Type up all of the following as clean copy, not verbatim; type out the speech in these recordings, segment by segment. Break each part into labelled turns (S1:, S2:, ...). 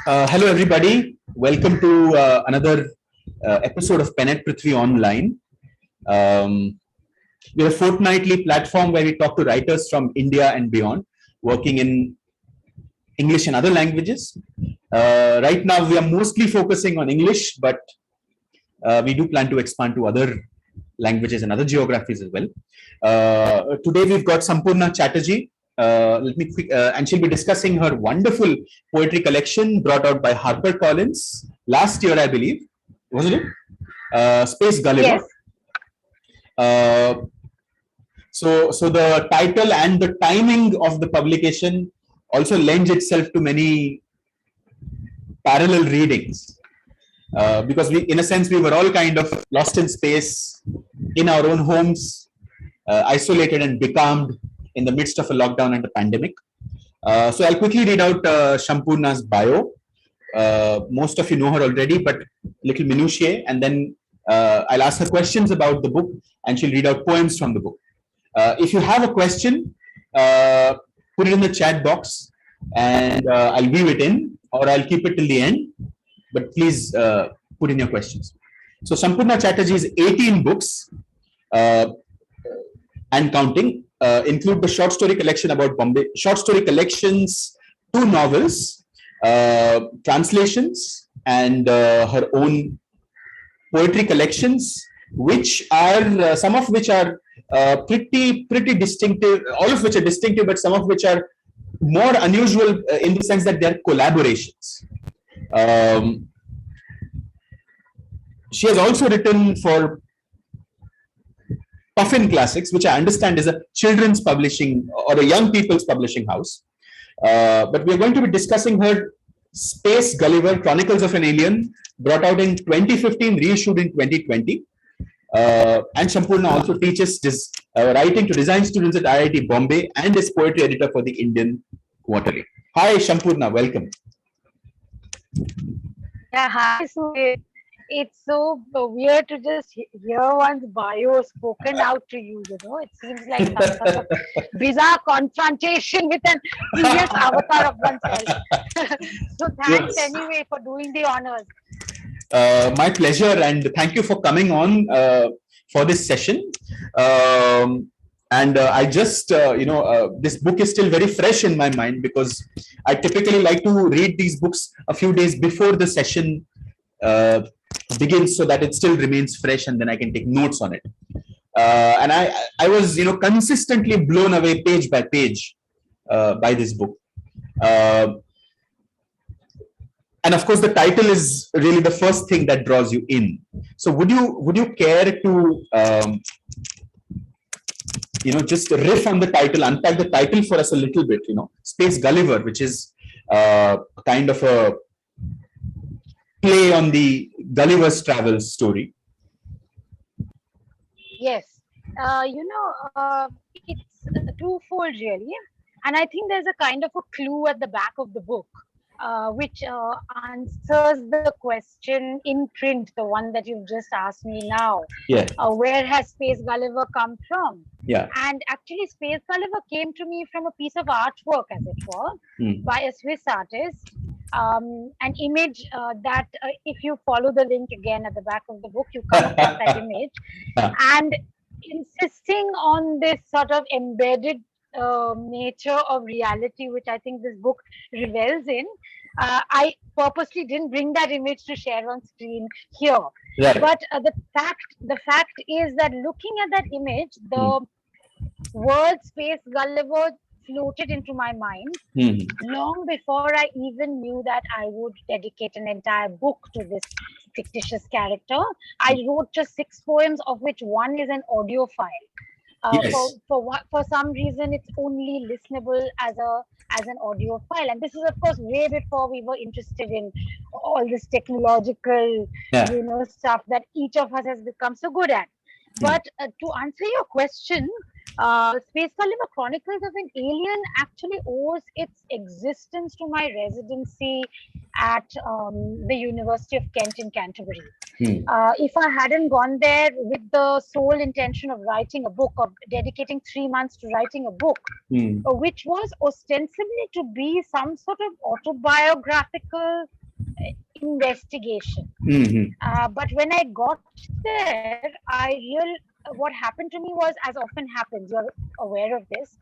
S1: Hello, everybody. Welcome to another episode of Penet Prithvi Online. We're a fortnightly platform where we talk to writers from India and beyond, working in English and other languages. Right now, we are mostly focusing on English, but we do plan to expand to other languages and other geographies as well. Today, we've got Sampurna Chattarji. And she'll be discussing her wonderful poetry collection brought out by HarperCollins last year, I believe. Wasn't it? Space Gulliver.
S2: Yes.
S1: So the title and the timing of the publication also lends itself to many parallel readings. Because in a sense, we were all kind of lost in space, in our own homes, isolated and becalmed in the midst of a lockdown and a pandemic. So I'll quickly read out Sampurna's bio. Most of you know her already, but little minutiae, and then I'll ask her questions about the book, and she'll read out poems from the book. If you have a question, put it in the chat box, and I'll weave it in, or I'll keep it till the end. But please put in your questions. So Sampurna Chattarji's 18 books and counting include the short story collection about Bombay, short story collections, 2 novels, translations, and her own poetry collections, which are some of which are pretty distinctive. All of which are distinctive, but some of which are more unusual in the sense that they are collaborations. She has also written for Puffin Classics, which I understand is a children's publishing or a young people's publishing house. But we are going to be discussing her Space Gulliver, Chronicles of an Alien, brought out in 2015, reissued in 2020. And Sampurna also teaches writing to design students at IIT Bombay and is poetry editor for the Indian Quarterly. Hi, Sampurna, welcome.
S2: Yeah, hi. So it's so weird to just hear one's bio spoken out to you, It seems like some sort of bizarre confrontation with an previous avatar of oneself. So thanks anyway for doing the honors.
S1: My pleasure, and thank you for coming on for this session. And I just, this book is still very fresh in my mind because I typically like to read these books a few days before the session begins so that it still remains fresh and then I can take notes on it. And I was, consistently blown away page by page by this book. And of course, the title is really the first thing that draws you in. So would you care to just riff on the title, unpack the title for us a little bit? Space Gulliver, which is kind of a play on the Gulliver's Travels story.
S2: Yes, it's twofold really, and I think there's a kind of a clue at the back of the book. Which answers the question in print, the one that you've just asked me now.
S1: Yeah.
S2: Where has Space Gulliver come from?
S1: Yeah.
S2: And actually, Space Gulliver came to me from a piece of artwork, as it were, by a Swiss artist. An image that, if you follow the link again at the back of the book, you come across that image. And insisting on this sort of embedded nature of reality, which I think this book revels in. I purposely didn't bring that image to share on screen here.
S1: Right.
S2: But the fact is that looking at that image, the word Space Gulliver floated into my mind long before I even knew that I would dedicate an entire book to this fictitious character. I wrote just 6 poems, of which one is an audio file.
S1: Yes.
S2: For some reason, it's only listenable as an audio file, and this is of course way before we were interested in all this technological stuff that each of us has become so good at. But to answer your question, Space Gulliver Chronicles of an Alien actually owes its existence to my residency at the University of Kent in Canterbury. If I hadn't gone there with the sole intention of writing a book, of dedicating 3 months to writing a book, which was ostensibly to be some sort of autobiographical investigation. But when I got there, what happened to me was, as often happens, you're aware of this,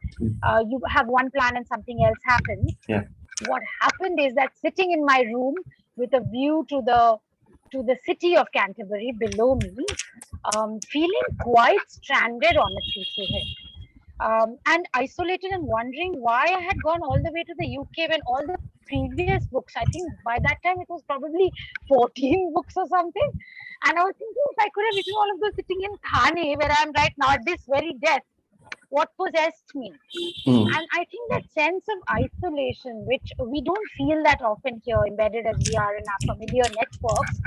S2: you have one plan and something else happens.
S1: Yeah.
S2: What happened is that sitting in my room with a view to the city of Canterbury below me, feeling quite stranded, honestly speaking, and isolated and wondering why I had gone all the way to the UK when all the previous books, I think by that time it was probably 14 books or something. And I was thinking, if I could have written all of those sitting in Thane, where I am right now at this very desk, what possessed me? And I think that sense of isolation, which we don't feel that often here, embedded as we are in our familiar networks,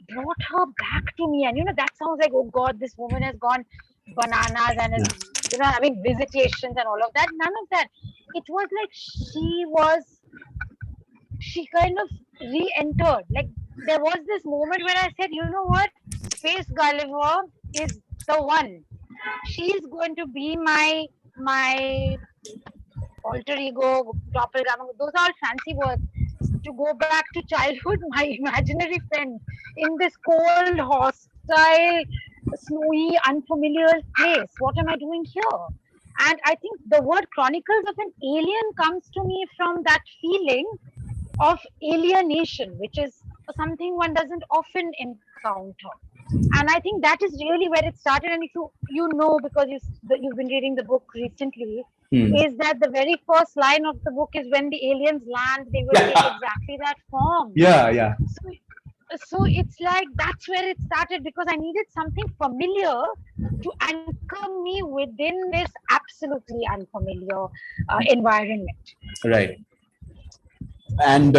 S2: brought her back to me. And that sounds like, oh God, this woman has gone bananas and is, having visitations and all of that. None of that. It was like she kind of re-entered. Like, there was this moment where I said, you know what, Space Gulliver is the one. She's going to be my alter ego, doppelganger. Those are all fancy words. To go back to childhood, my imaginary friend in this cold, hostile, snowy, unfamiliar place. What am I doing here? And I think the word Chronicles of an Alien comes to me from that feeling of alienation, which is something one doesn't often encounter. And I think that is really where it started. And if you know, because you've been reading the book recently, is that the very first line of the book is, when the aliens land, they will take exactly that form.
S1: Yeah.
S2: So it's like that's where it started, because I needed something familiar to anchor me within this absolutely unfamiliar environment.
S1: Right. And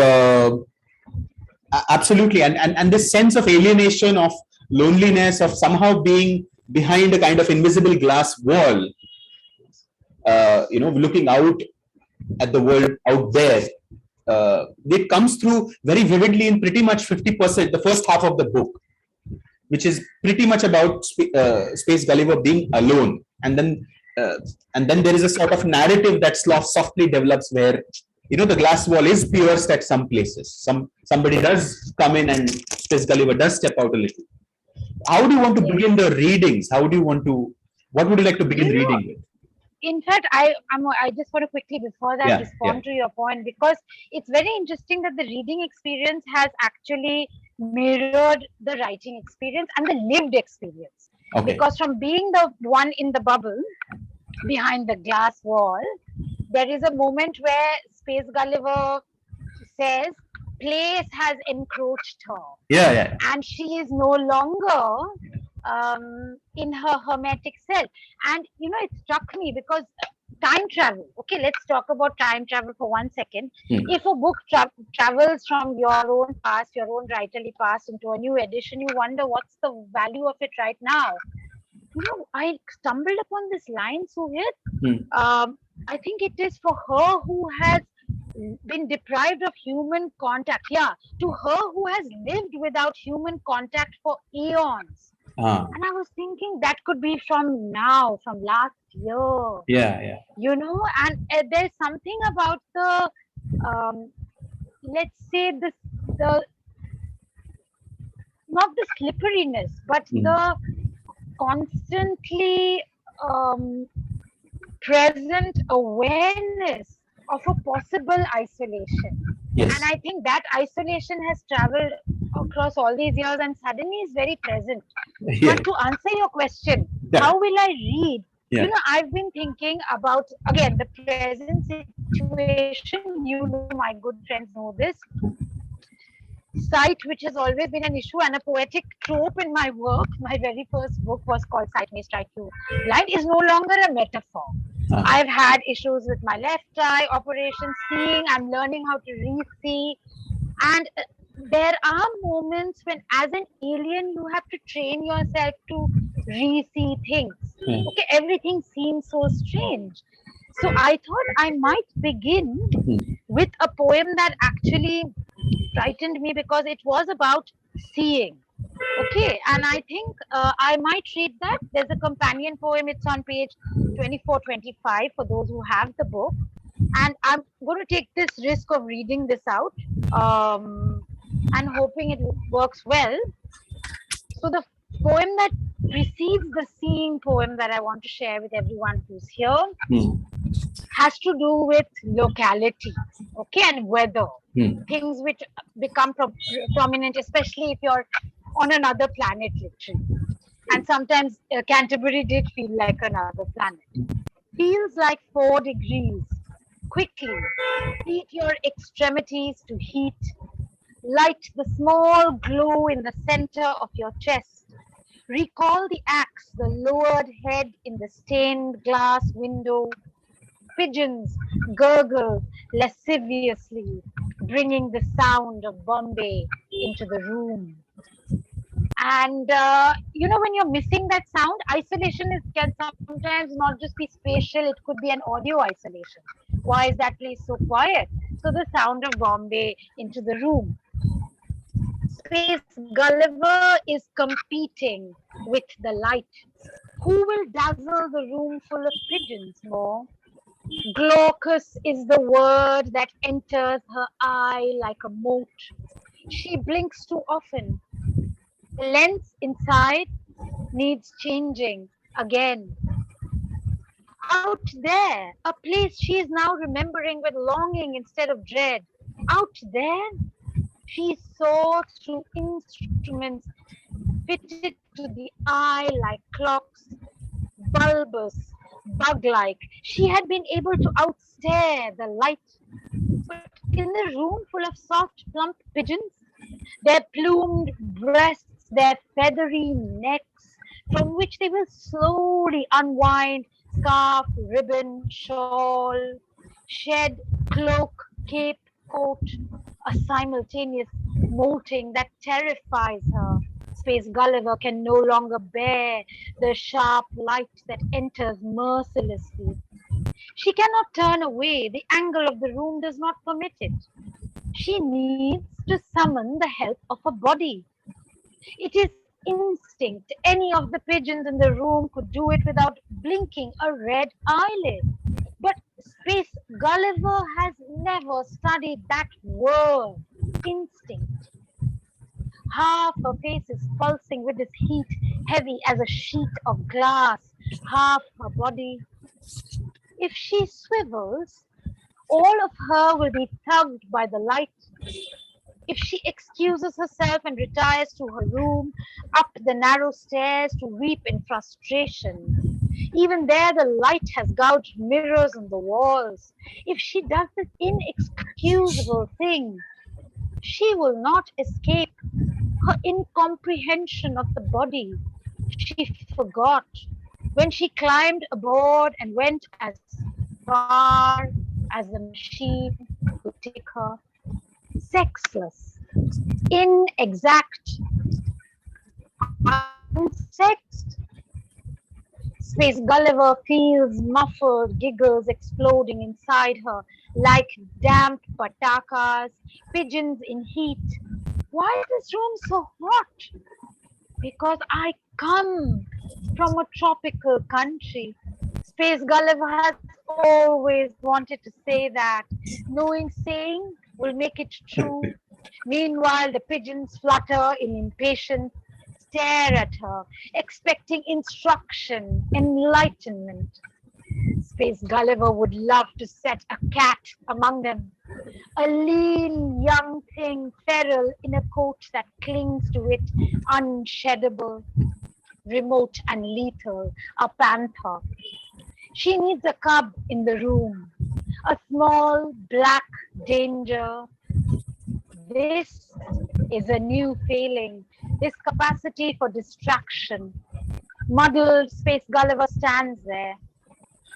S1: absolutely. And this sense of alienation, of loneliness, of somehow being behind a kind of invisible glass wall, looking out at the world out there, it comes through very vividly in pretty much 50%, the first half of the book, which is pretty much about Space Gulliver being alone. And then there is a sort of narrative that softly develops where, the glass wall is pierced at some places. Somebody does come in and Space Gulliver does step out a little. How do you want to begin the readings? What would you like to begin reading with?
S2: In fact, I just want to quickly, before that, respond to your point, because it's very interesting that the reading experience has actually mirrored the writing experience and the lived experience.
S1: Okay.
S2: Because from being the one in the bubble behind the glass wall, there is a moment where Space Gulliver says place has encroached her.
S1: Yeah.
S2: And she is no longer in her hermetic self. And it struck me because time travel. Okay, let's talk about time travel for 1 second. If a book travels from your own past, your own writerly past, into a new edition, you wonder what's the value of it right now. I stumbled upon this line, Suhit. I think it is for her who has been deprived of human contact. Yeah, to her who has lived without human contact for eons. And I was thinking that could be from last year.
S1: Yeah.
S2: And there's something about the, let's say, the not the slipperiness, but the constantly present awareness of a possible isolation.
S1: Yes.
S2: And I think that isolation has traveled across all these years and suddenly is very present.
S1: Yeah.
S2: But to answer your question, how will I read?
S1: Yeah.
S2: I've been thinking about, again, the present situation. My good friends know this. Sight, which has always been an issue and a poetic trope in my work. My very first book was called Sight May Strike You Blind, is no longer a metaphor. I've had issues with my left eye, operation seeing. I'm learning how to re-see. And there are moments when, as an alien, you have to train yourself to re-see things. Okay, everything seems so strange. So I thought I might begin with a poem that actually frightened me because it was about seeing. Okay, and I think I might read that. There's a companion poem, it's on page 24-25 for those who have the book. And I'm going to take this risk of reading this out um, and hoping it works well. So, the poem that precedes the seeing poem that I want to share with everyone who's here has to do with locality, okay, and weather. Things which become prominent, especially if you're on another planet, literally. And sometimes Canterbury did feel like another planet. Feels like 4 degrees. Quickly, heat your extremities to heat. Light the small glow in the center of your chest. Recall the axe, the lowered head in the stained glass window. Pigeons gurgle lasciviously, bringing the sound of Bombay into the room. And when you're missing that sound, isolation can sometimes not just be spatial, it could be an audio isolation. Why is that place so quiet? So the sound of Bombay into the room. Space Gulliver is competing with the light. Who will dazzle the room full of pigeons more? Glaucous is the word that enters her eye like a mote. She blinks too often. The lens inside needs changing again. Out there, a place she is now remembering with longing instead of dread. Out there, she saw through instruments fitted to the eye like clocks, bulbous, bug-like. She had been able to outstare the light. But in the room full of soft, plump pigeons, their plumed breasts, their feathery necks, from which they will slowly unwind scarf, ribbon, shawl, shed, cloak, cape, coat, a simultaneous molting that terrifies her. Space Gulliver can no longer bear the sharp light that enters mercilessly. She cannot turn away. The angle of the room does not permit it. She needs to summon the help of a body. It is instinct. Any of the pigeons in the room could do it without blinking a red eyelid. But Space Gulliver has never studied that word, instinct. Half her face is pulsing with this heat, heavy as a sheet of glass. Half her body. If she swivels, all of her will be tugged by the light. If she excuses herself and retires to her room, up the narrow stairs to weep in frustration, even there the light has gouged mirrors on the walls. If she does this inexcusable thing, she will not escape her incomprehension of the body. She forgot when she climbed aboard and went as far as the machine would take her. Sexless, inexact, unsexed. Space Gulliver feels muffled giggles exploding inside her like damp patakas, pigeons in heat. Why is this room so hot? Because I come from a tropical country. Space Gulliver has always wanted to say that, knowing saying will make it true. Meanwhile, the pigeons flutter in impatience, stare at her, expecting instruction, enlightenment. Space Gulliver would love to set a cat among them, a lean young thing, feral in a coat that clings to it, unsheddable, remote and lethal, a panther. She needs a cub in the room, a small black danger. This is a new failing, this capacity for distraction. Muddled Space Gulliver stands there.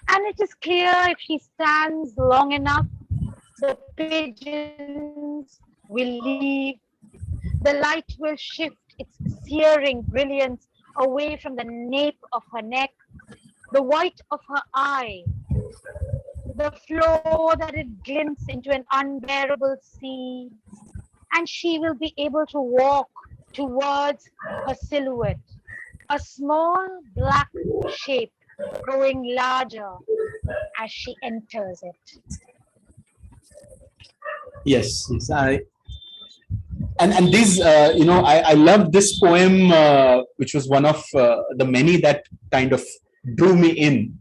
S2: And it is clear if she stands long enough, the pigeons will leave. The light will shift its searing brilliance away from the nape of her neck, the white of her eye, the flow that it glints into an unbearable sea, and she will be able to walk towards her silhouette, a small black shape growing larger as she enters it.
S1: Yes, yes. And these, I love this poem, which was one of the many that kind of drew me in,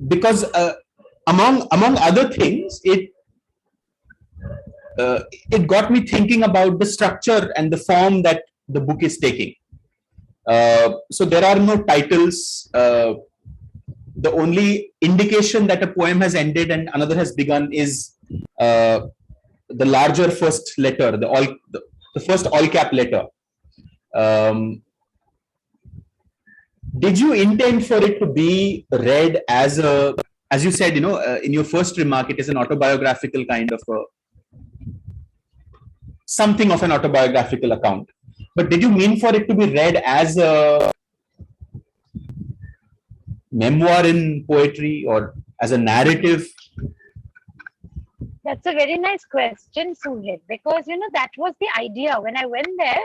S1: because among other things, it got me thinking about the structure and the form that the book is taking. So there are no titles. The only indication that a poem has ended and another has begun is the larger first letter, the first all cap letter. Did you intend for it to be read as you said, in your first remark, it is an autobiographical kind of something of an autobiographical account. But did you mean for it to be read as a memoir in poetry or as a narrative?
S2: That's a very nice question, Suhit, because that was the idea. When I went there,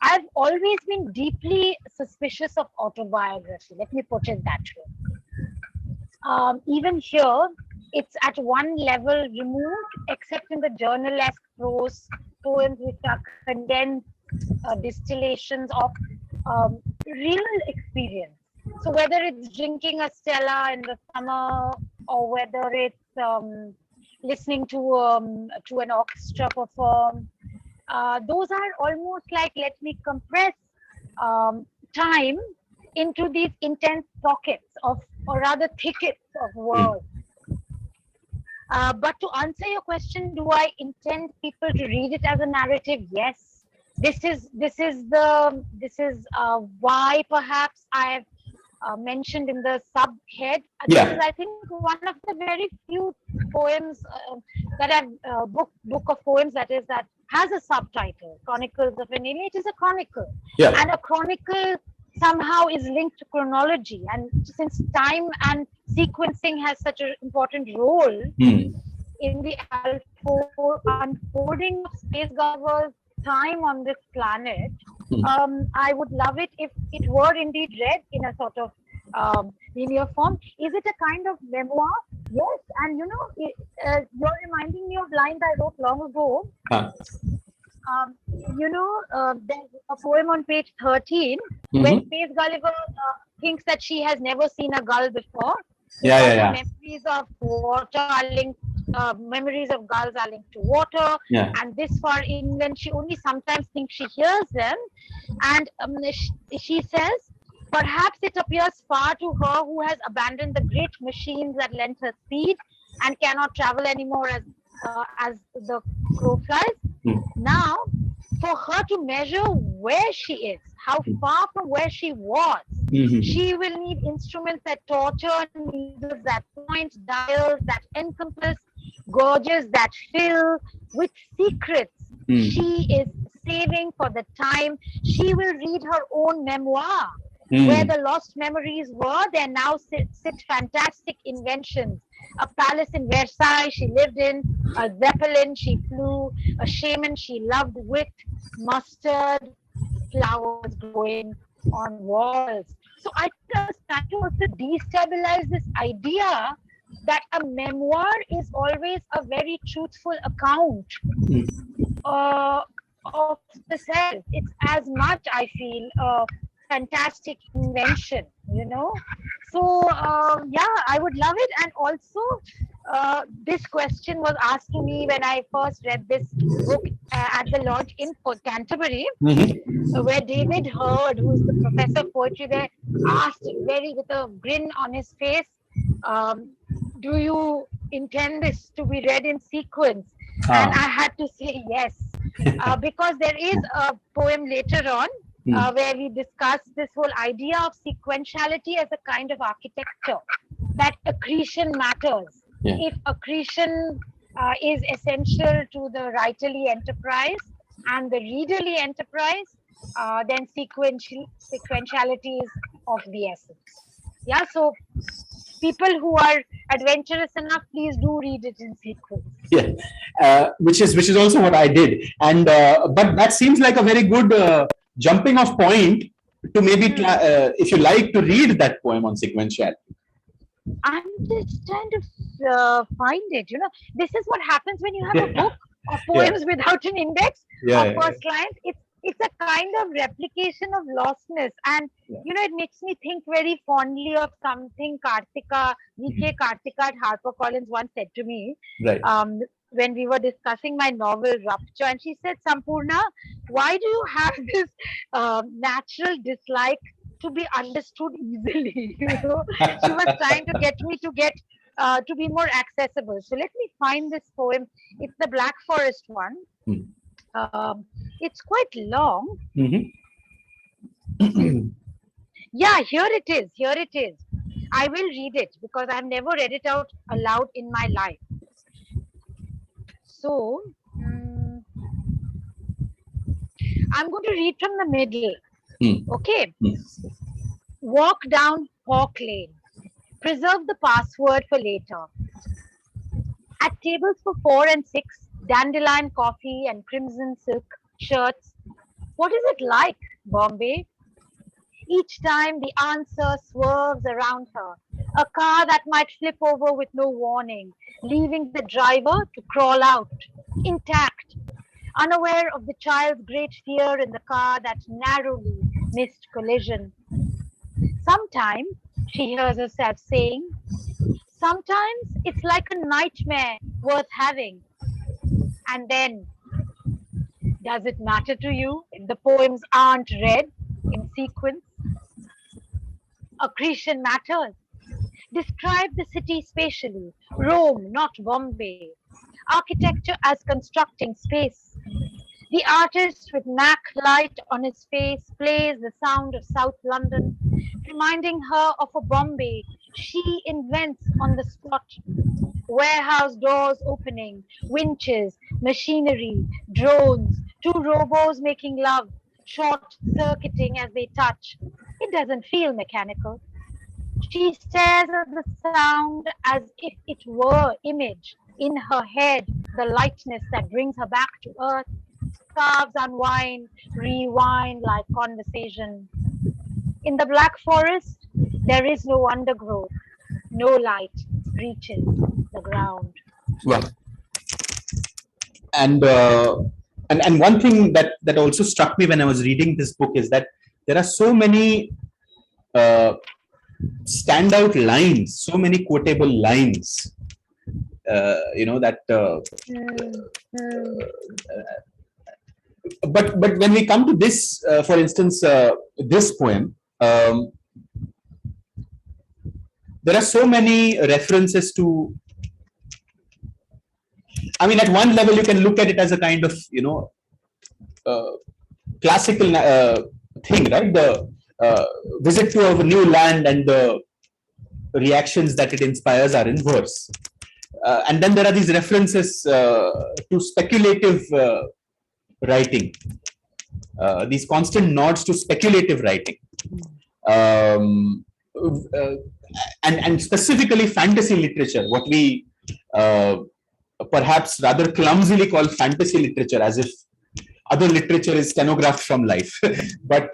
S2: I've always been deeply suspicious of autobiography. Let me put it that way. Even here, it's at one level removed, except in the journalesque prose poems, which are condensed distillations of real experience. So whether it's drinking a Stella in the summer, or whether it's listening to an orchestra perform, those are almost like, let me compress time into these intense pockets of, or rather thickets of words. But to answer your question, do I intend people to read it as a narrative? Yes. This is why perhaps I have mentioned in the subhead.
S1: Yeah.
S2: This is, I think, one of the very few poems that I've book of poems that has a subtitle, Chronicles of an Alien. It is a chronicle,
S1: Yeah.
S2: and a chronicle somehow is linked to chronology, and since time and sequencing has such an important role in the unfolding of Space Gulliver's time on this planet, I would love it if it were indeed read in a sort of linear form. Is it a kind of memoir? Yes, and you're reminding me of lines I wrote long ago. There's a poem on page 13 when Space Gulliver thinks that she has never seen a gull before.
S1: Yeah.
S2: Memories of water are linked. Memories of gulls are linked to water, and this far inland, she only sometimes thinks she hears them. And she says, perhaps it appears far to her who has abandoned the great machines that lent her speed and cannot travel anymore as the crow flies. Now, for her to measure where she is, how far from where she was, she will need instruments that torture, needles that point, dials that encompass, gorges that fill with secrets she is saving for the time she will read her own memoir. Where the lost memories were, there now sit fantastic inventions. A palace in Versailles she lived in, a zeppelin she flew, a shaman she loved with, mustard, flowers growing on walls. So I was trying to also destabilize this idea that a memoir is always a very truthful account of the self. It's as much, I feel, a fantastic invention, So, I would love it. And also, this question was asked to me when I first read this book at the launch in Canterbury, where David Hurd, who's the professor of poetry there, asked with a grin on his face, do you intend this to be read in sequence? And I had to say yes, because there is a poem later on where we discuss this whole idea of sequentiality as a kind of architecture, that accretion matters. If accretion is essential to the writerly enterprise and the readerly enterprise, then sequentiality is of the essence. Yeah, so People who are adventurous enough, please do read it in sequence.
S1: Yeah, which is also what I did, and but that seems like a very good jumping off point to maybe if you like to read that poem on sequentiality.
S2: I'm just trying to find it. You know, this is what happens when you have a book of poems without an index or first lines. It's a kind of replication of lostness, and you know, it makes me think very fondly of something Kartika, V.K. Kartika at HarperCollins once said to me.
S1: Right.
S2: When we were discussing my novel Rupture, and she said, Sampurna, why do you have this natural dislike to be understood easily? You know, she was trying to get me to be more accessible. So let me find this poem. It's the Black Forest one. It's quite long. Yeah, here it is. Here it is. I will read it because I've never read it out aloud in my life. So, I'm going to read from the middle. Okay. Walk down Hawk Lane. Preserve the password for later. At tables for 4 and 6, dandelion coffee and crimson silk shirts. What is it like, Bombay? Each time the answer swerves around her. A car that might flip over with no warning, leaving the driver to crawl out, intact, unaware of the child's great fear in the car that narrowly missed collision. Sometimes, she hears herself saying, sometimes it's like a nightmare worth having. And then, does it matter to you if the poems aren't read in sequence? Accretion matters. Describe the city spatially. Rome, not Bombay. Architecture as constructing space. The artist with Mac light on his face plays the sound of South London, reminding her of a Bombay she invents on the spot. Warehouse doors opening, winches, machinery, drones, two robots making love, short-circuiting as they touch. It doesn't feel mechanical. She stares at the sound as if it were image. In her head, the lightness that brings her back to earth. Scarves unwind, rewind like conversation. In the Black Forest, there is no undergrowth. No light reaches the ground.
S1: Well, and one thing that also struck me when I was reading this book is that there are so many standout lines, so many quotable lines. But when we come to this, for instance, this poem, there are so many references to. I mean, at one level, you can look at it as a kind of, classical thing, right? The visit to a new land and the reactions that it inspires are in verse. And then there are these references to speculative writing, these constant nods to speculative writing, and specifically fantasy literature, what we perhaps rather clumsily call fantasy literature, as if other literature is stenographed from life. But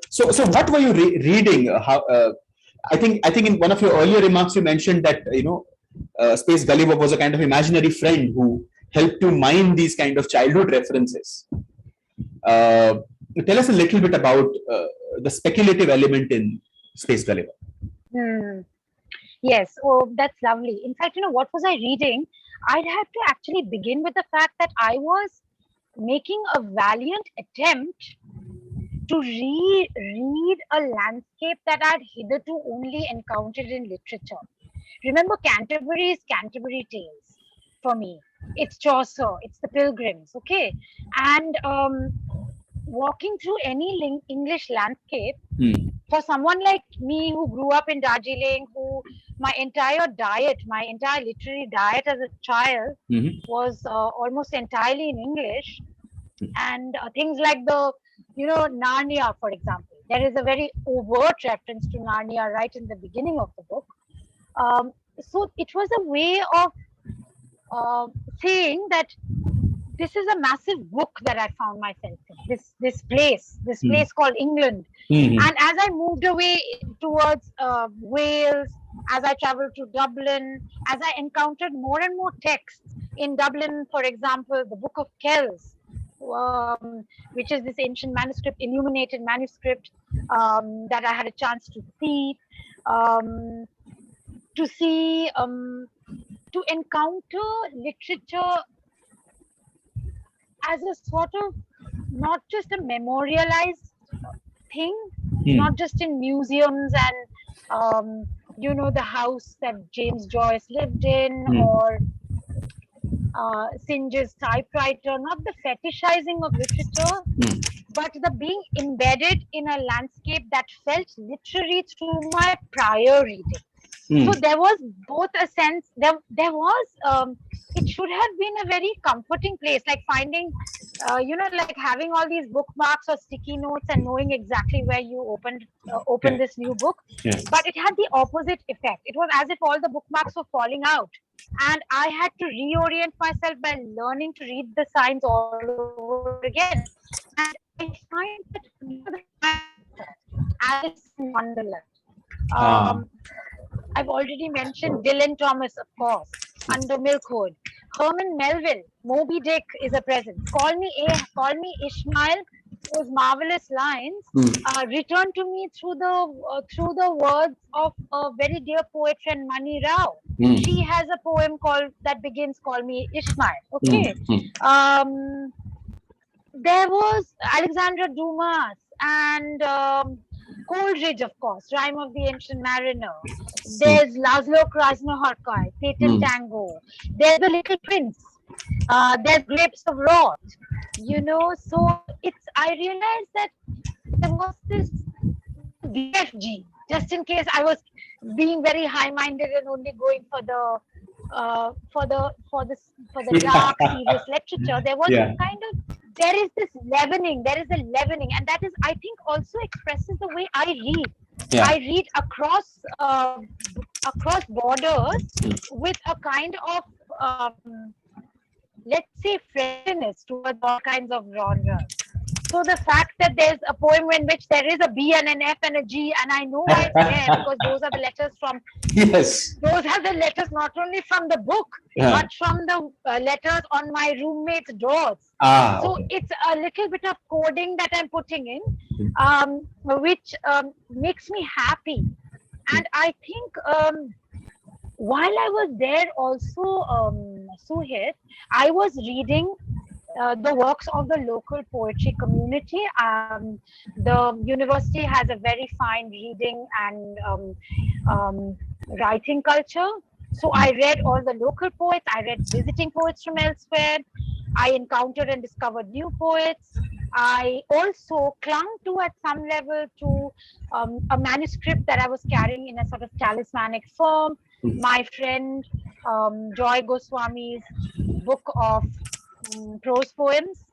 S1: so what were you reading? I think in one of your earlier remarks you mentioned that Space Gulliver was a kind of imaginary friend who helped to mine these kind of childhood references. Tell us a little bit about the speculative element in Space Gulliver.
S2: Yes, oh, that's lovely. In fact, what was I reading? I'd have to actually begin with the fact that I was making a valiant attempt to read a landscape that I'd hitherto only encountered in literature. Remember, Canterbury is Canterbury Tales for me. It's Chaucer, it's the Pilgrims, okay? And walking through any English landscape, for someone like me who grew up in Darjeeling, who my entire literary diet as a child was almost entirely in English, and things like the, Narnia, for example, There is a very overt reference to Narnia right in the beginning of the book. So it was a way of saying that this is a massive book that I found myself in. This place called England. And as I moved away towards Wales, as I traveled to Dublin, as I encountered more and more texts in Dublin, for example, the Book of Kells, which is this ancient manuscript, illuminated manuscript that I had a chance to see, to see, to encounter literature as a sort of not just a memorialized thing, not just in museums and the house that James Joyce lived in, or Synge's typewriter, not the fetishizing of literature, but the being embedded in a landscape that felt literary through my prior reading. So there was both a sense, there was, it should have been a very comforting place, like finding, like having all these bookmarks or sticky notes and knowing exactly where you opened this new book. But it had the opposite effect. It was as if all the bookmarks were falling out. And I had to reorient myself by learning to read the signs all over again. And I find that Alice in Wonderland. I've already mentioned Dylan Thomas, of course, Under Milkwood. Herman Melville, Moby Dick is a presence. Call me Ishmael. Those marvelous lines return to me through the words of a very dear poet friend, Mani Rao. She has a poem that begins "Call me Ishmael." Okay. There was Alexandra Dumas and Coleridge, of course, Rime of the Ancient Mariner. There's Laszlo Krasznahorkai, Fatal Tango. There's The Little Prince. There's Grapes of Wrath. So I realized that there was this BFG, just in case I was being very high-minded and only going for the dark, serious literature. There was a kind of, there is a leavening, and that is, I think, also expresses the way I read. I read across borders with a kind of let's say friendliness towards all kinds of genres. So the fact that there's a poem in which there is a B and an F and a G, and I know why it's there, because those are the letters from. Those are the letters not only from the book, but from the letters on my roommate's doors. So it's a little bit of coding that I'm putting in, which makes me happy. And I think while I was there also, Suhit, I was reading the works of the local poetry community. The university has a very fine reading and writing culture. So I read all the local poets. I read visiting poets from elsewhere. I encountered and discovered new poets. I also clung to, at some level, to a manuscript that I was carrying in a sort of talismanic form. My friend Joy Goswami's book of prose poems,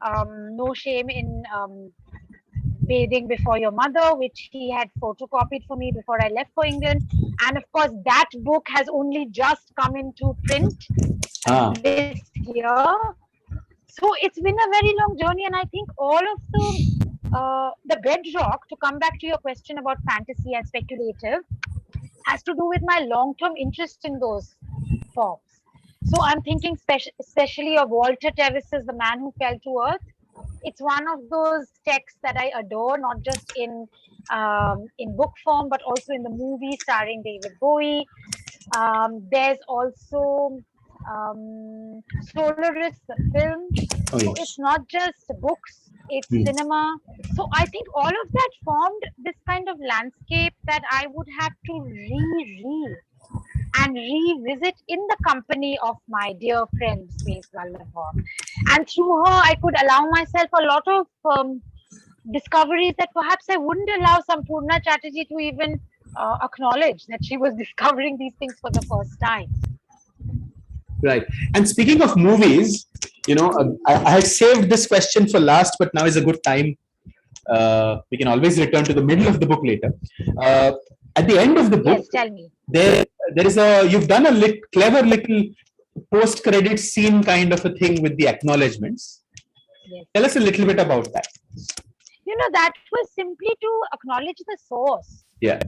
S2: No Shame in Bathing Before Your Mother, which he had photocopied for me before I left for England. And of course, that book has only just come into print this year. So it's been a very long journey, and I think all of the bedrock, to come back to your question about fantasy and speculative, has to do with my long-term interest in those forms. So I'm thinking especially of Walter Tevis's The Man Who Fell to Earth. It's one of those texts that I adore, not just in book form, but also in the movie starring David Bowie. There's also Solaris, the film. So it's not just books, it's cinema. So I think all of that formed this kind of landscape that I would have to reread and revisit in the company of my dear friend Space Gulliver. And through her, I could allow myself a lot of discoveries that perhaps I wouldn't allow Sampurna Chattarji to even acknowledge that she was discovering these things for the first time.
S1: Right. And speaking of movies, I had saved this question for last, but now is a good time We can always return to the middle of the book later. At the end of the book,
S2: yes, tell me.
S1: There is you've done a clever little post-credit scene kind of a thing with the acknowledgements.
S2: Yes.
S1: Tell us a little bit about that.
S2: That was simply to acknowledge the source.
S1: Yeah.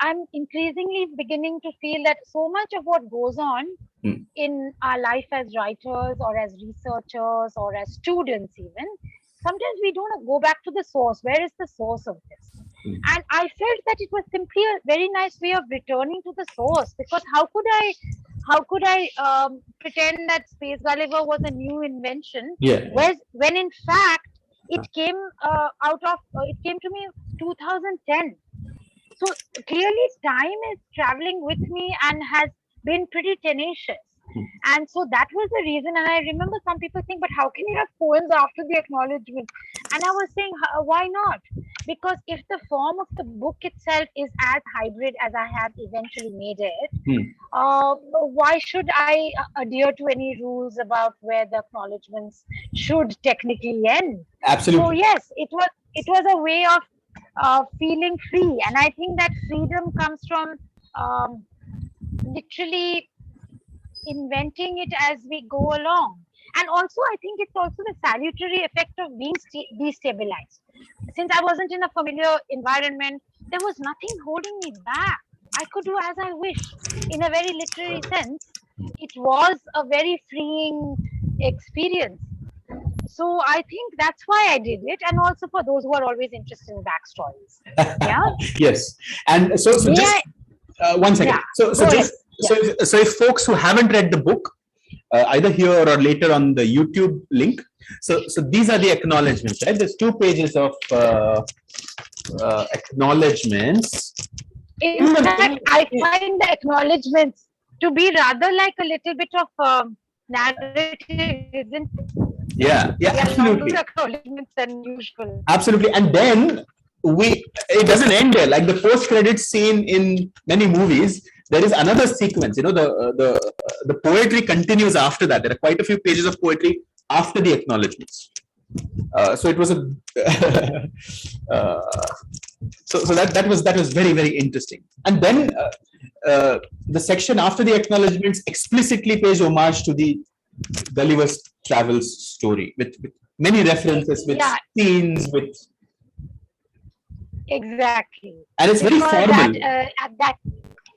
S2: I'm increasingly beginning to feel that so much of what goes on in our life as writers or as researchers or as students even, sometimes we don't go back to the source. Where is the source of this? And I felt that it was simply a very nice way of returning to the source, because how could I pretend that Space Gulliver was a new invention?
S1: Yeah.
S2: When in fact it came it came to me 2010. So clearly time is traveling with me and has been pretty tenacious. And so that was the reason. And I remember some people saying, but how can you have poems after the acknowledgement? And I was saying, why not? Because if the form of the book itself is as hybrid as I have eventually made it, why should I adhere to any rules about where the acknowledgements should technically end?
S1: Absolutely.
S2: So yes, it was a way of feeling free. And I think that freedom comes from literally inventing it as we go along. And also, I think it's also the salutary effect of being destabilized. Since I wasn't in a familiar environment, there was nothing holding me back. I could do as I wished. In a very literary sense, it was a very freeing experience. So I think that's why I did it, and also for those who are always interested in backstories. Yeah.
S1: Yes. And so just 1 second.
S2: Yeah.
S1: So if folks who haven't read the book, either here or later on the YouTube link, so these are the acknowledgements, right? There's 2 pages of acknowledgements.
S2: In fact, I find the acknowledgements to be rather like a little bit of narrative, isn't it?
S1: Yeah, absolutely.
S2: Acknowledgements than usual.
S1: Absolutely. And then it doesn't end there. Like the post-credit scene in many movies, there is another sequence. The poetry continues after that. There are quite a few pages of poetry after the acknowledgements. So it was so that was very, very interesting. And then the section after the acknowledgements explicitly pays homage to the Gulliver's Travels story with many references, with scenes, with
S2: exactly.
S1: And it's very formal.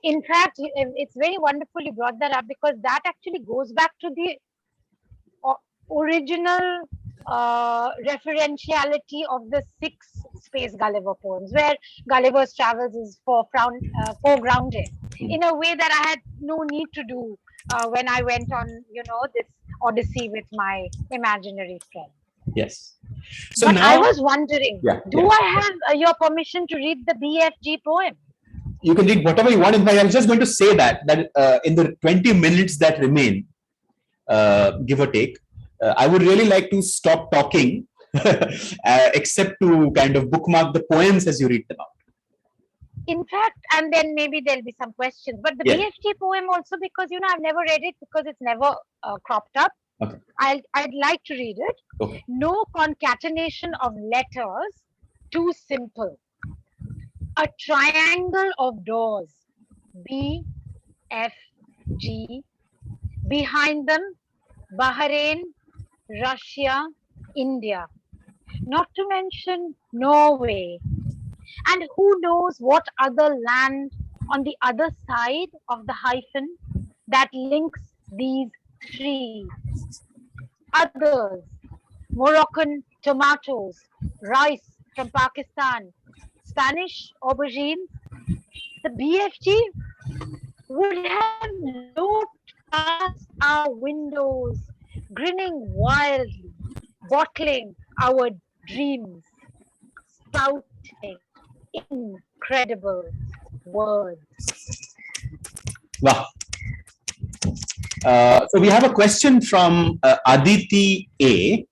S2: In fact, it's very wonderful you brought that up, because that actually goes back to the original referentiality of the 6 Space Gulliver poems, where Gulliver's Travels is foregrounded in a way that I had no need to do when I went on, this odyssey with my imaginary friend.
S1: Yes.
S2: So but now, I was wondering, do I have your permission to read the BFG poem?
S1: You can read whatever you want. In fact, I was just going to say that in the 20 minutes that remain, give or take, I would really like to stop talking, except to kind of bookmark the poems as you read them out.
S2: In fact, and then maybe there'll be some questions. But the BFG poem also, because I've never read it because it's never cropped up.
S1: Okay.
S2: I'd like to read it.
S1: Okay.
S2: No concatenation of letters, too simple. A triangle of doors, B, F, G. Behind them, Bahrain, Russia, India. Not to mention Norway. And who knows what other land on the other side of the hyphen that links these 3. Others, Moroccan tomatoes, rice from Pakistan, Spanish aubergines. The BFG would have looked past our windows, grinning wildly, bottling our dreams, spouting incredible words.
S1: Wow. So we have a question from Aditi A.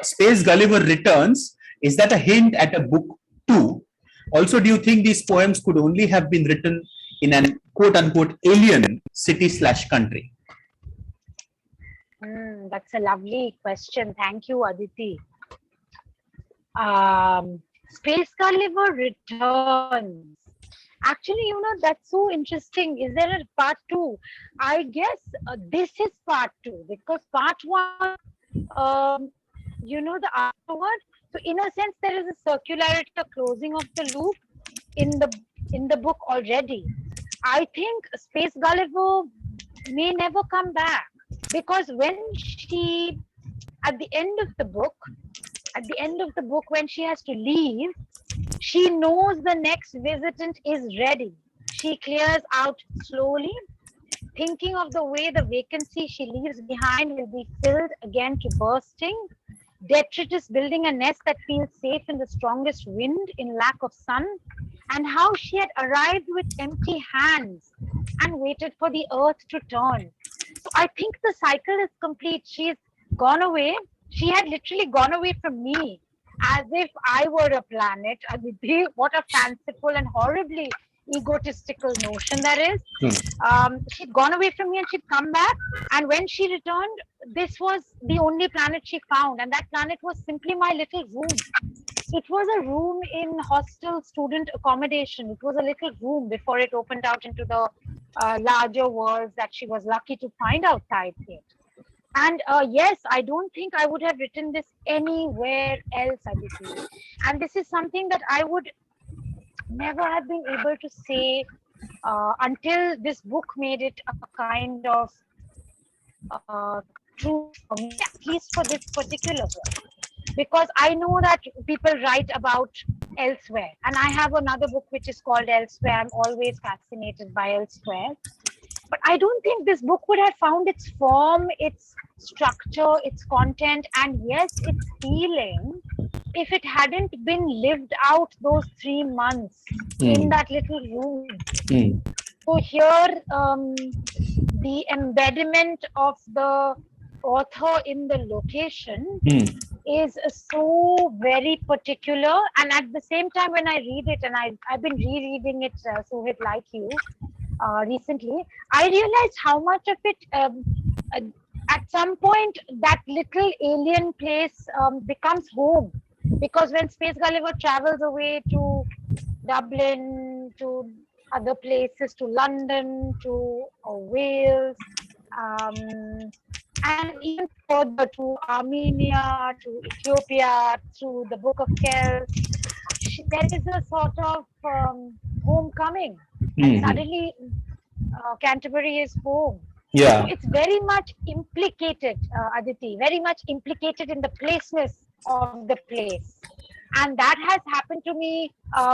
S1: Space Gulliver Returns. Is that a hint at a book 2? Also, do you think these poems could only have been written in an quote-unquote alien city/country?
S2: That's a lovely question. Thank you, Aditi. Space Gulliver returns. Actually, that's so interesting. Is there a part two? I guess this is part two, because part one, the afterward. So in a sense, there is a circularity, a closing of the loop in the book already. I think Space Gulliver may never come back, because at the end of the book, when she has to leave, she knows the next visitant is ready. She clears out slowly, thinking of the way the vacancy she leaves behind will be filled again to bursting. Detritus building a nest that feels safe in the strongest wind in lack of sun, and how she had arrived with empty hands and waited for the earth to turn. So I think the cycle is complete. She's gone away. She had literally gone away from me, as if I were a planet. Aditi, what a fanciful and horribly egotistical notion that is. She'd gone away from me and she'd come back. And when she returned, this was the only planet she found. And that planet was simply my little room. It was a room in hostel student accommodation. It was a little room before it opened out into the larger worlds that she was lucky to find outside it. And yes, I don't think I would have written this anywhere else, Aditi. And this is something that I would never have been able to say until this book made it a kind of truth for me, at least for this particular book. Because I know that people write about elsewhere. And I have another book which is called Elsewhere. I'm always fascinated by elsewhere. But I don't think this book would have found its form, its structure, its content, and yes, its feeling, if it hadn't been lived out those 3 months in that little room. So here, the embediment of the author in the location is so very particular. And at the same time, when I read it, and I've been rereading it, Suhit, like you, recently, I realized how much of it, at some point, that little alien place becomes home. Because when Space Gulliver travels away to Dublin, to other places, to London, to Wales, and even further to Armenia, to Ethiopia, through the Book of Kells, there is a sort of homecoming. And suddenly, Canterbury is home.
S1: Yeah.
S2: So it's very much implicated, Aditi, very much implicated in the placeness of the place. And that has happened to me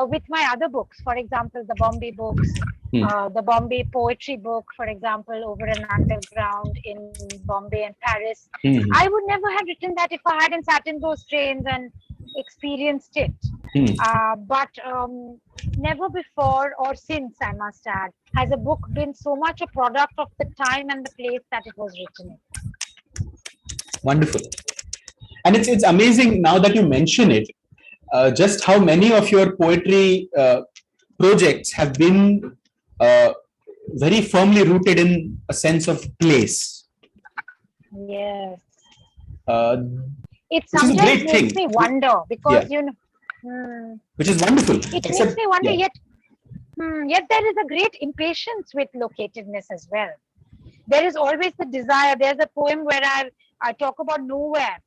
S2: with my other books. For example, the Bombay books, the Bombay poetry book, for example, Over an Underground in Bombay and Paris. I would never have written that if I hadn't sat in those trains and experienced it. But never before or since, I must add, has a book been so much a product of the time and the place that it was written in.
S1: Wonderful. And it's amazing now that you mention it, just how many of your poetry projects have been very firmly rooted in a sense of place.
S2: Yes. It
S1: sometimes
S2: makes me wonder, because
S1: which is wonderful.
S2: It makes me wonder, yet there is a great impatience with locatedness as well. There is always the desire. There's a poem where I talk about nowhere.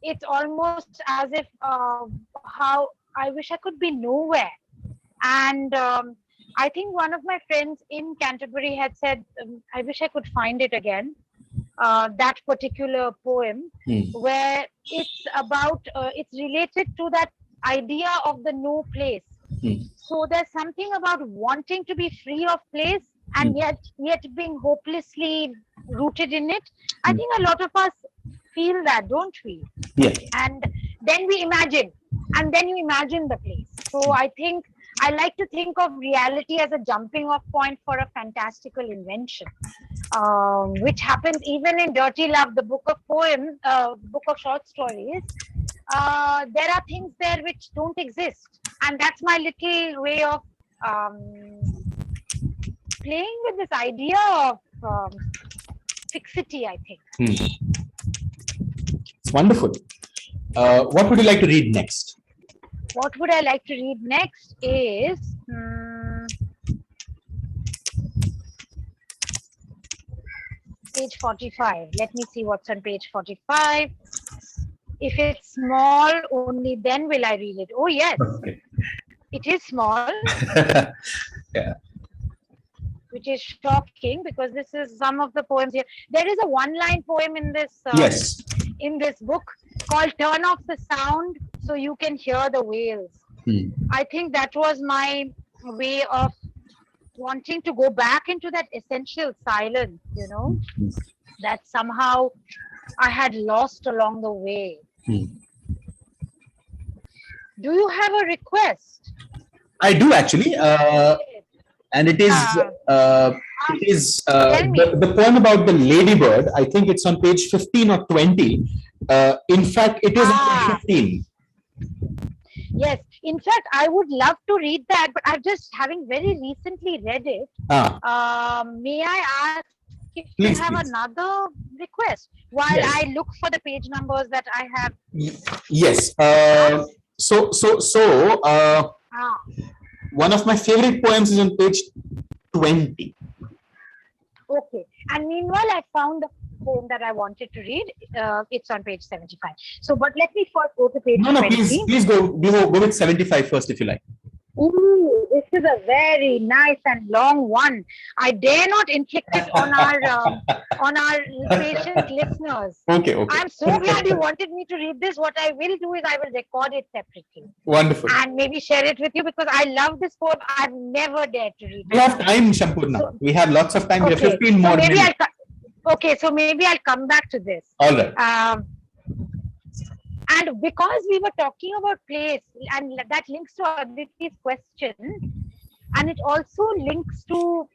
S2: It's almost as if how I wish I could be nowhere. And I think one of my friends in Canterbury had said, I wish I could find it again. That particular poem, where it's about, it's related to that idea of the no place. So there's something about wanting to be free of place and yet being hopelessly rooted in it. I think a lot of us feel that, don't we?
S1: Yeah.
S2: And then we imagine, and then you imagine the place. So I think I like to think of reality as a jumping off point for a fantastical invention, which happens even in Dirty Love, the book of short stories. There are things there which don't exist, and that's my little way of playing with this idea of fixity, I think.
S1: It's wonderful. What would you like to read next?
S2: What would I like to read next is page 45. Let me see what's on page 45. If it's small, only then will I read it. Oh, yes.
S1: Okay.
S2: It is small.
S1: Yeah.
S2: Which is shocking because this is some of the poems here. There is a one-line poem in this
S1: Yes.
S2: in this book called "Turn Off the Sound So You Can Hear the Whales." I think that was my way of wanting to go back into that essential silence, you know, that somehow I had lost along the way. Do you have a request?
S1: I do actually, and it is the poem about the ladybird. I think it's on page 15 or 20. In fact, it is on page 15.
S2: Yes, in fact, I would love to read that, but I'm just having very recently read it. May I ask if you have another request while I look for the page numbers that I have?
S1: Yes. One of my favorite poems is on page 20.
S2: Okay. And meanwhile, I found the poem that I wanted to read. It's on page 75. So, but let me first go to page 20.
S1: Please go with 75 first if you like.
S2: Ooh, this is a very nice and long one. I dare not inflict it on our patient listeners.
S1: Okay.
S2: I'm so glad you wanted me to read this. What I will do is I will record it separately.
S1: Wonderful.
S2: And maybe share it with you because I love this poem. I've never dared to read it.
S1: We have time, Sampurna. We have lots of time. We have 15 more minutes.
S2: So maybe I'll come back to this.
S1: All right.
S2: And because we were talking about place, and that links to Aditi's question, and it also links to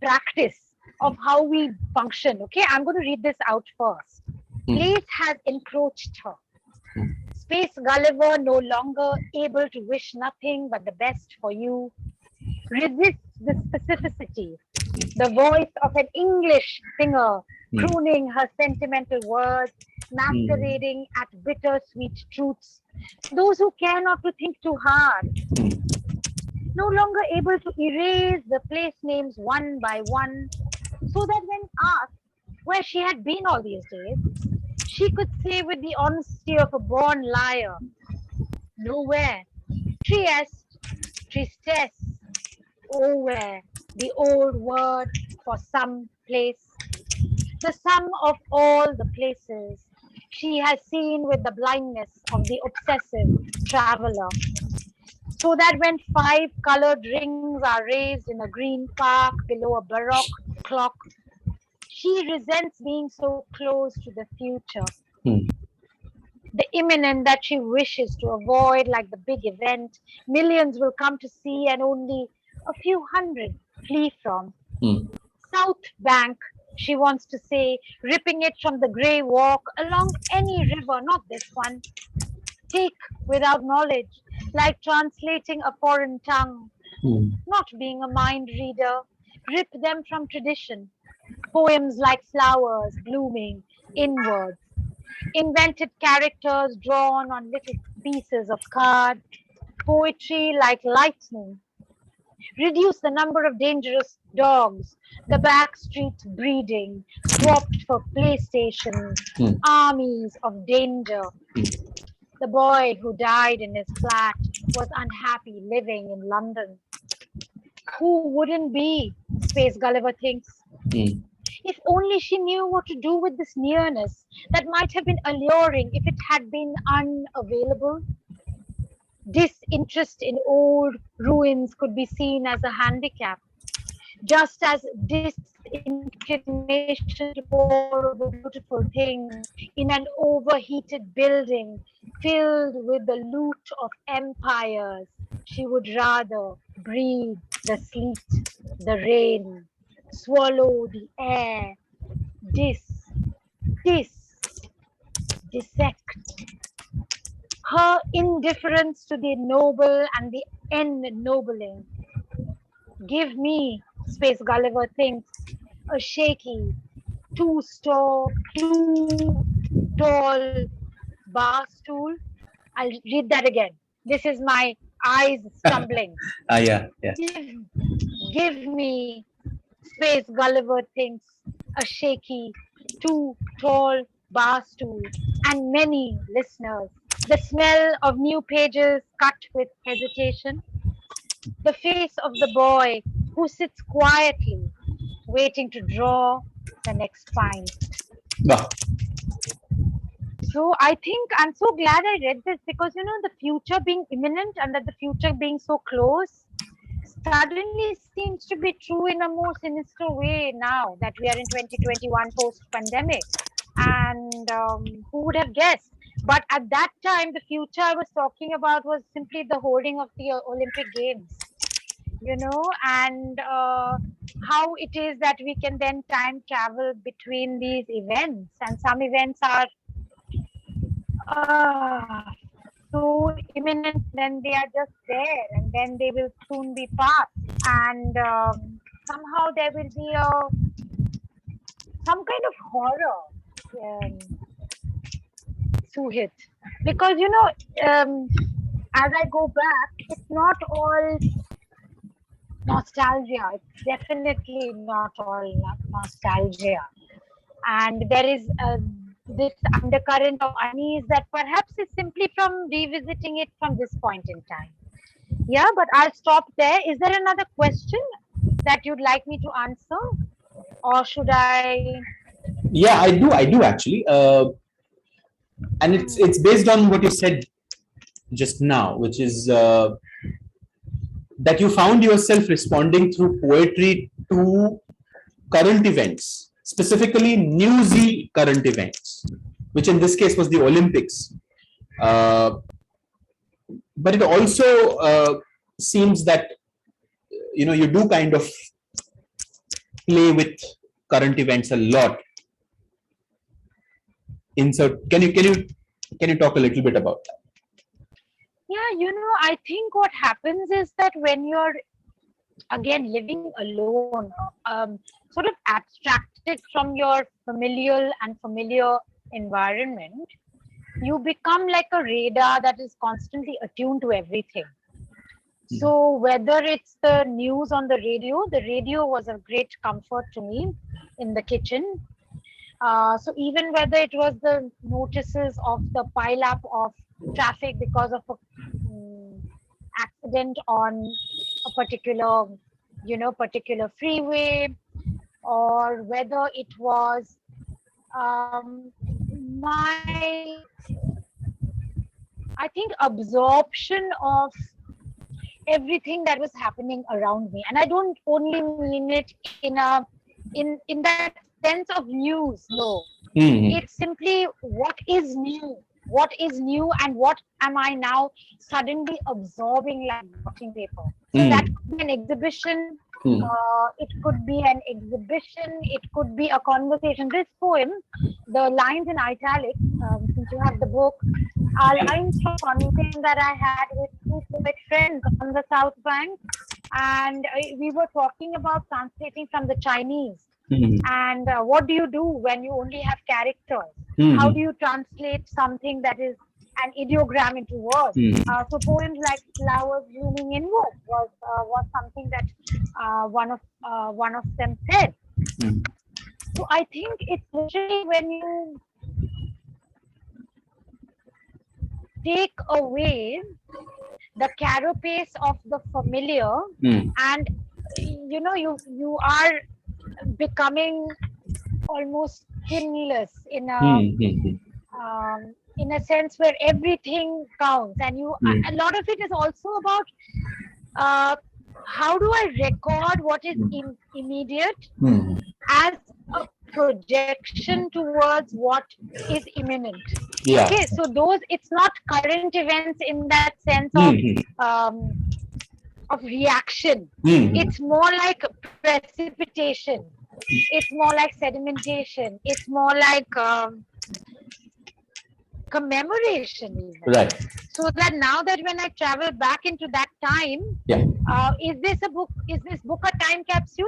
S2: practice of how we function. Okay, I'm going to read this out first. Place has encroached her. Space Gulliver, no longer able to wish nothing but the best for you, resists the specificity, the voice of an English singer crooning her sentimental words, masquerading at bittersweet truths. Those who care not to think too hard, no longer able to erase the place names one by one, so that when asked where she had been all these days, she could say with the honesty of a born liar, nowhere. Trieste, tristesse, oh where, the old word for some place. The sum of all the places she has seen with the blindness of the obsessive traveler. So that when 5 colored rings are raised in a green park below a baroque clock, she resents being so close to the future. The imminent that she wishes to avoid, like the big event, millions will come to see and only a few hundred flee from. South Bank, she wants to say, ripping it from the grey walk along any river, not this one. Take without knowledge, like translating a foreign tongue, not being a mind reader, rip them from tradition. Poems like flowers blooming inwards, invented characters drawn on little pieces of card, poetry like lightning. Reduce the number of dangerous dogs, the back streets breeding, swapped for PlayStation, armies of danger. The boy who died in his flat was unhappy living in London. Who wouldn't be, Space Gulliver thinks. If only she knew what to do with this nearness that might have been alluring if it had been unavailable. Disinterest in old ruins could be seen as a handicap, just as disinclination to pour over beautiful things in an overheated building filled with the loot of empires. She would rather breathe the sleet, the rain, swallow the air, dissect. Her indifference to the noble and the ennobling. Give me, Space Gulliver thinks, a shaky, too tall bar stool. I'll read that again. This is my eyes stumbling.
S1: Yeah.
S2: Give me space, Gulliver thinks, a shaky, too tall bar stool, and many listeners. The smell of new pages cut with hesitation. The face of the boy who sits quietly, waiting to draw the next pint.
S1: Wow.
S2: So I think I'm so glad I read this because the future being imminent and that the future being so close suddenly seems to be true in a more sinister way now that we are in 2021 post pandemic. And who would have guessed? But at that time, the future I was talking about was simply the holding of the Olympic Games, and how it is that we can then time travel between these events. And some events are so imminent, then they are just there, and then they will soon be past. And somehow there will be some kind of horror to it. Because, as I go back, it's not all nostalgia. It's definitely not all nostalgia. And there is this undercurrent of unease that perhaps is simply from revisiting it from this point in time. Yeah, but I'll stop there. Is there another question that you'd like me to answer? Or should I?
S1: Yeah, I do actually. And it's based on what you said just now, which is that you found yourself responding through poetry to current events, specifically newsy current events, which in this case was the Olympics. But it also seems that you do kind of play with current events a lot. Can you talk a little bit about that?
S2: Yeah, I think what happens is that when you're again living alone, sort of abstracted from your familiar environment, you become like a radar that is constantly attuned to everything. So whether it's the news on the radio was a great comfort to me in the kitchen. So even whether it was the notices of the pile up of traffic because of a accident on a particular freeway, or whether it was my, I think, absorption of everything that was happening around me. And I don't only mean it in that sense of news. No, it's simply what is new and what am I now suddenly absorbing like blotting paper. So that could be an exhibition. It could be an exhibition. It could be a conversation. This poem, the lines in italics, since you have the book, are lines from a conversation that I had with two poet friends on the South Bank. And we were talking about translating from the Chinese. And what do you do when you only have characters? How do you translate something that is an ideogram into words? So poems like "Flowers Blooming in Wood" was something that one of them said. So I think it's literally when you take away the carapace of the familiar, and you are becoming almost skinless in a sense where everything counts, and a lot of it is also about how do I record what is immediate as a projection towards what is imminent.
S1: Yeah.
S2: Okay, so it's not current events in that sense of reaction. It's more like precipitation. It's more like sedimentation. It's more like commemoration even.
S1: Right.
S2: So that now that when I travel back into that time, is this book a time capsule?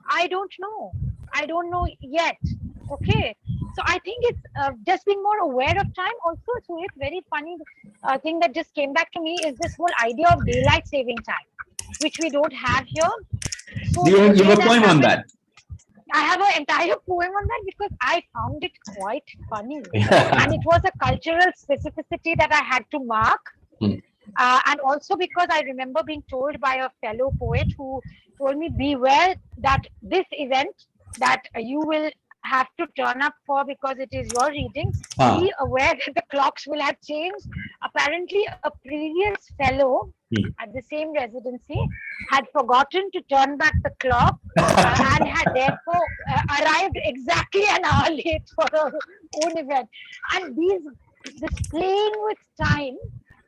S2: I don't know yet. Okay. So I think it's just being more aware of time. Also, so it's very funny thing that just came back to me is this whole idea of daylight saving time, which we don't have here. So
S1: You
S2: the
S1: have
S2: way
S1: a
S2: that
S1: poem on
S2: happened,
S1: that.
S2: I have an entire poem on that because I found it quite funny. And it was a cultural specificity that I had to mark. And also because I remember being told by a fellow poet who told me, beware that this event that you will have to turn up for because it is your reading, be aware that the clocks will have changed. Apparently, a previous fellow at the same residency had forgotten to turn back the clock and had therefore arrived exactly an hour late for her own event. And this playing with time,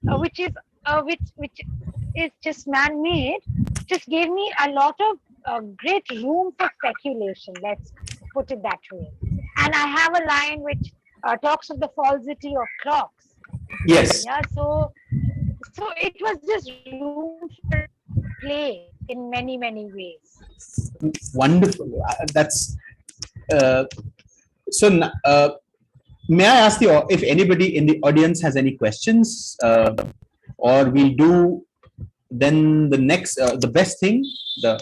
S2: which is just man-made, just gave me a lot of great room for speculation. Let's put it that way. And I have a line which talks of the falsity of clocks.
S1: Yes.
S2: Yeah, so it was just room for play in many ways.
S1: Wonderful. That's so. May I ask you if anybody in the audience has any questions, or we'll do then the next, the best thing, the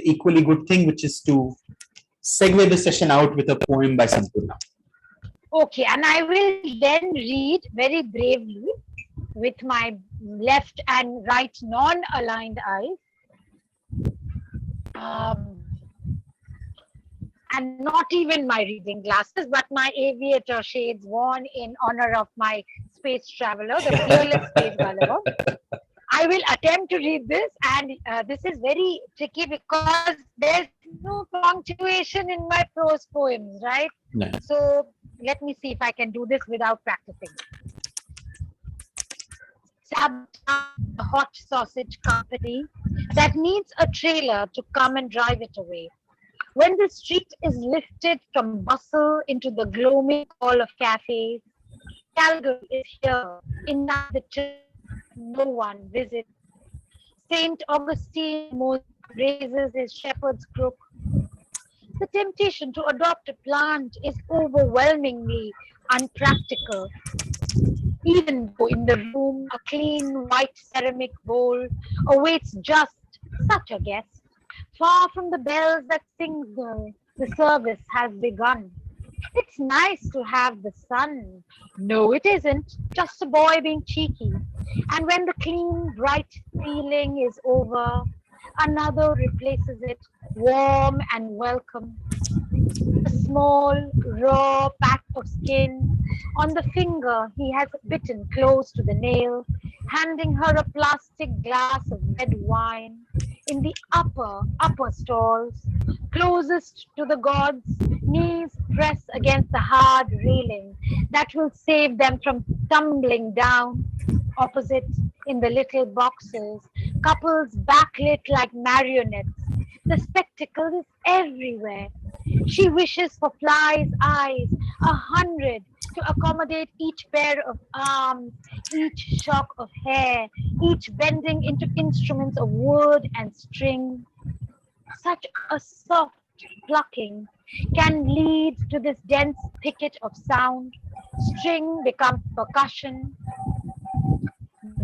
S1: equally good thing, which is to segue the session out with a poem by Sampurna.
S2: Okay, and I will then read very bravely with my left and right non-aligned eyes. And not even my reading glasses, but my aviator shades worn in honor of my space traveler, the fearless space Gulliver. I will attempt to read this, and this is very tricky because there's no punctuation in my prose poems, right?
S1: No.
S2: So let me see if I can do this without practicing. Sabotage a hot sausage company that needs a trailer to come and drive it away. When the street is lifted from bustle into the gloaming hall of cafes, Calgary is here in the church no one visits. St. Augustine raises his shepherd's crook. The temptation to adopt a plant is overwhelmingly unpractical. Even though in the room a clean white ceramic bowl awaits just such a guest, far from the bells that signal the service has begun. It's nice to have the sun. No, it isn't. Just a boy being cheeky. And when the clean, bright feeling is over, another replaces it, warm and welcome. A small, raw patch of skin on the finger he has bitten close to the nail, handing her a plastic glass of red wine. In the upper stalls, closest to the gods, knees press against the hard railing that will save them from tumbling down. Opposite, in the little boxes, couples backlit like marionettes. The spectacle is everywhere. She wishes for flies' eyes, 100, to accommodate each pair of arms, each shock of hair, each bending into instruments of wood and string. Such a soft plucking can lead to this dense thicket of sound. String becomes percussion,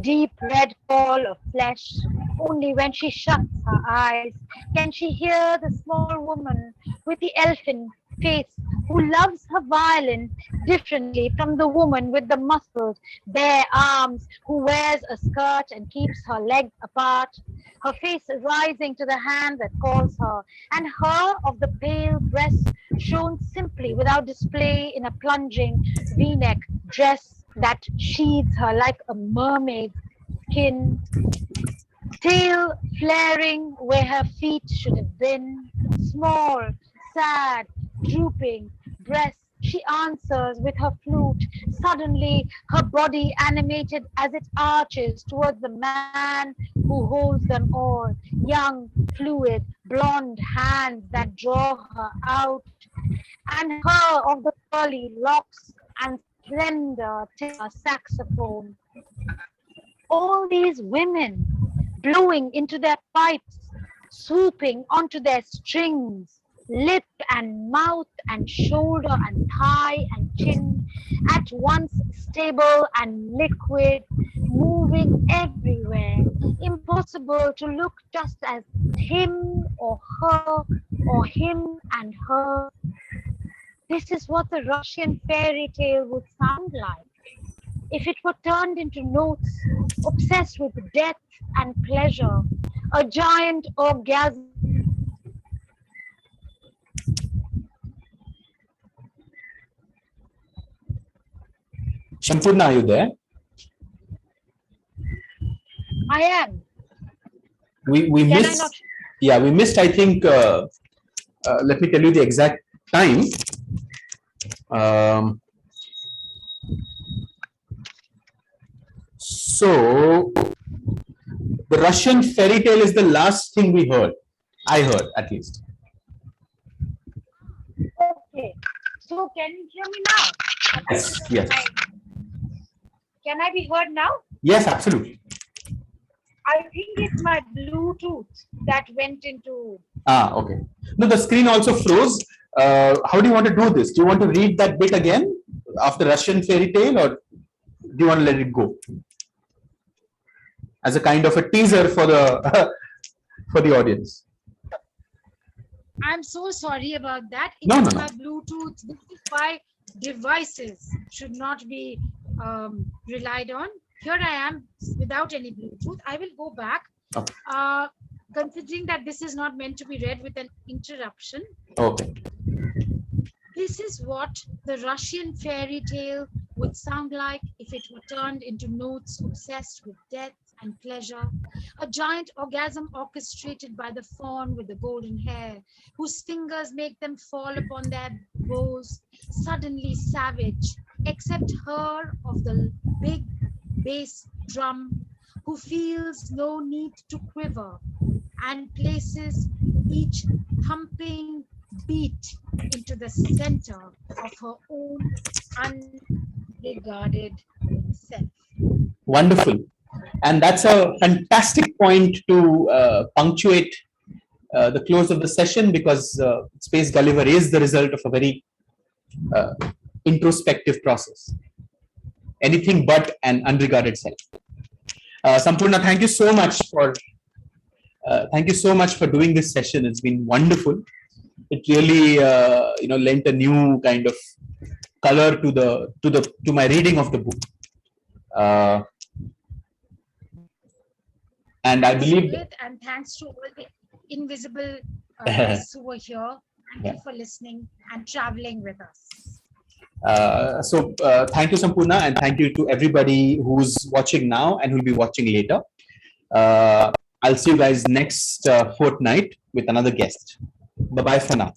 S2: deep red call of flesh. Only when she shuts her eyes can she hear the small woman with the elfin face who loves her violin differently from the woman with the muscled bare arms who wears a skirt and keeps her legs apart, her face rising to the hand that calls her, and her of the pale breast shown simply without display in a plunging v-neck dress that sheathes her like a mermaid's skin, tail flaring where her feet should have been, small, sad, drooping breast. She answers with her flute, suddenly her body animated as it arches towards the man who holds them all, young, fluid, blonde hands that draw her out, and her of the curly locks and slender saxophone. All these women blowing into their pipes, swooping onto their strings, lip and mouth and shoulder and thigh and chin, at once stable and liquid, moving everywhere, impossible to look just as him or her or him and her. This is what the Russian fairy tale would sound like if it were turned into notes, obsessed with death and pleasure, a giant orgasm.
S1: Sampurna, are you there?
S2: I am.
S1: We
S2: Can I
S1: missed.
S2: not?
S1: Yeah, we missed. I think. Let me tell you the exact time. So the Russian fairy tale is the last thing we heard. I heard, at least.
S2: Okay. So can you hear me now?
S1: Yes. Yes.
S2: Can I be heard now?
S1: Yes, absolutely.
S2: I think it's my Bluetooth that went into.
S1: Ah, okay. No, the screen also froze. How do you want to do this? Do you want to read that bit again after Russian fairy tale, or do you want to let it go as a kind of a teaser for the for the audience?
S2: I'm so sorry about that. It's
S1: No.
S2: my Bluetooth. This is why devices should not be relied on. Here I am without any Bluetooth. I will go back.
S1: Okay.
S2: Considering that this is not meant to be read with an interruption.
S1: Okay.
S2: This is what the Russian fairy tale would sound like if it were turned into notes obsessed with death and pleasure. A giant orgasm orchestrated by the faun with the golden hair, whose fingers make them fall upon their bows, suddenly savage, except her of the big bass drum, who feels no need to quiver and places each thumping beat into the center of her own unregarded self.
S1: Wonderful. And that's a fantastic point to punctuate the close of the session, because Space Gulliver is the result of a very introspective process. Anything but an unregarded self. Sampurna, thank you so much for doing this session. It's been wonderful. It really lent a new kind of color to my reading of the book. And I believe,
S2: and thanks to all the invisible guests who were here. Thank you for listening and traveling with us.
S1: So thank you, Sampurna, and thank you to everybody who's watching now and who'll be watching later. I'll see you guys next fortnight with another guest. Bye-bye for now.